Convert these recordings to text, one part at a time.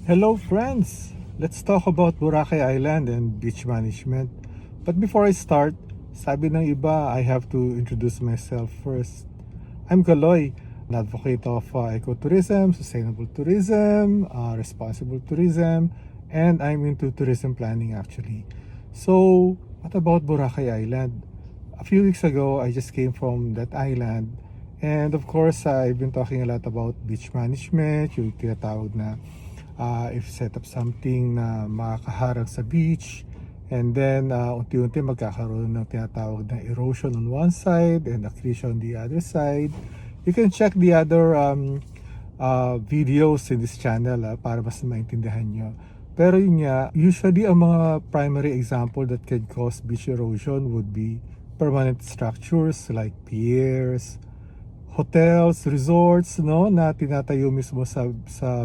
Hello friends! Let's talk about Boracay Island and beach management. But before I start, sabi ng iba, I have to introduce myself first. I'm Kaloy, an advocate of ecotourism, sustainable tourism, responsible tourism, and I'm into tourism planning actually. So, what about Boracay Island? A few weeks ago, I just came from that island. And of course, I've been talking a lot about beach management, yung tinatawag na if set up something na makakaharang sa beach, and then unti-unti magkakaroon ng tinatawag na erosion on one side and accretion on the other side. You can check the other videos in this channel para mas maintindihan nyo. Pero yun nga, usually ang mga primary example that can cause beach erosion would be permanent structures like piers, hotels, resorts, no, na tinatayo mismo sa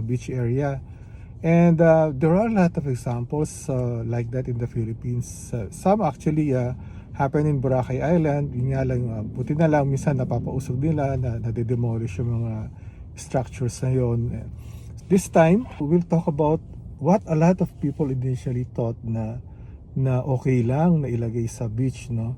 beach area. And there are a lot of examples like that in the Philippines. Some actually happen in Boracay Island. Yun nga lang, buti na lang minsan napapausog nila, nadedemolish yung mga structures na yun. This time, we will talk about what a lot of people initially thought na okay lang na ilagay sa beach, no?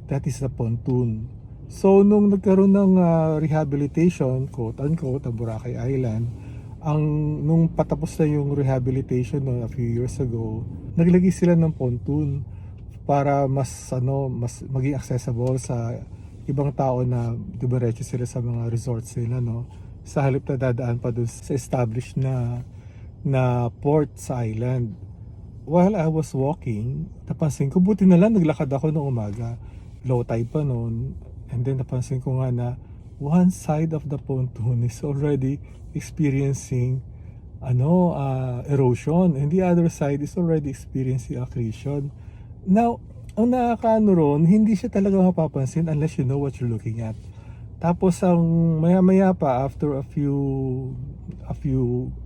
That is the pontoon. So, nung nagkaroon ng rehabilitation, quote-unquote, ang Boracay Island, nung patapos na yung rehabilitation a few years ago, naglagay sila ng pontoon para mas maging accessible sa ibang tao na dumiretso sila sa mga resorts nila, no? Sa halip na dadaan pa dun sa established na port sa island. While I was walking, napansin ko, buti na lang naglakad ako noong umaga. Low tide pa noon. And then napansin ko nga na one side of the pontoon is already experiencing erosion, and the other side is already experiencing accretion. Now, ang nakakaano ron, hindi siya talaga mapapansin unless you know what you're looking at. Tapos ang maya-maya pa, after a few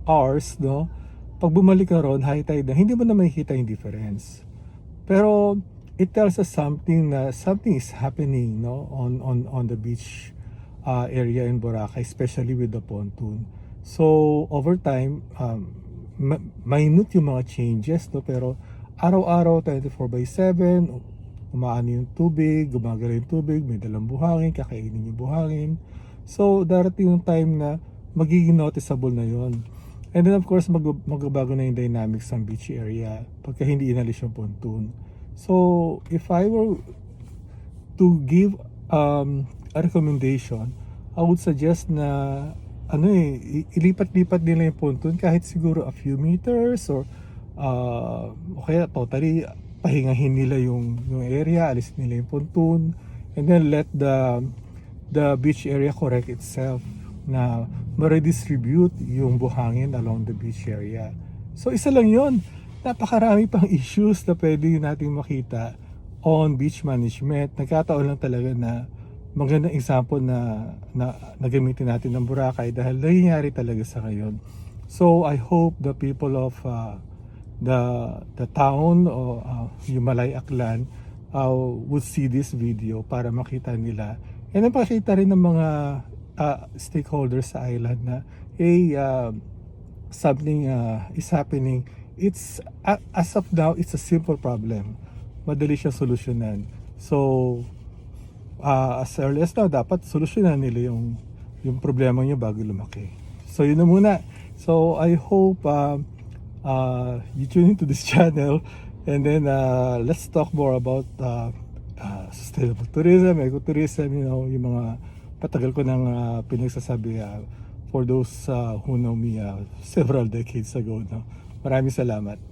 hours, no, pag bumalik ka ron, high tide na, hindi mo na makikita yung difference. Pero it tells us something is happening, no, on the beach area in Boracay, especially with the pontoon. So over time, minute yung mga changes, no, pero araw-araw 24/7 umaano yung tubig, gumagalaw yung tubig, may dalang buhangin, kakainin yung buhangin. So darating yung time na magiging noticeable na yon. And then of course magbabago na yung dynamics ng beach area pagka hindi inalis yung pontoon. So if I were to give a recommendation, I would suggest na ilipat-lipat nila yung pontoon kahit siguro a few meters, or okay, totally pahingahin nila yung area, alis nila yung pontoon, and then let the beach area correct itself, na ma-redistribute yung buhangin along the beach area. So isa lang yon, napakarami pang issues na pwede nating makita on beach management. Nagkataon lang talaga na magandang example na gamitin natin ng Boracay dahil nangyayari talaga sa ngayon. So I hope the people of the town o yung Malay Aklan would see this video para makita nila, and napakita rin ng mga stakeholders sa island na something is happening. It's as of now, it's a simple problem, madali siyang solusyonan. So as early as now, dapat solusyonan nila yung problema nyo bago lumaki. So yun na muna. So I hope you tune into this channel, and then let's talk more about sustainable tourism, ecotourism, yung mga patagal ko nang pinagsasabi for those who know me several decades ago, no? Maraming salamat.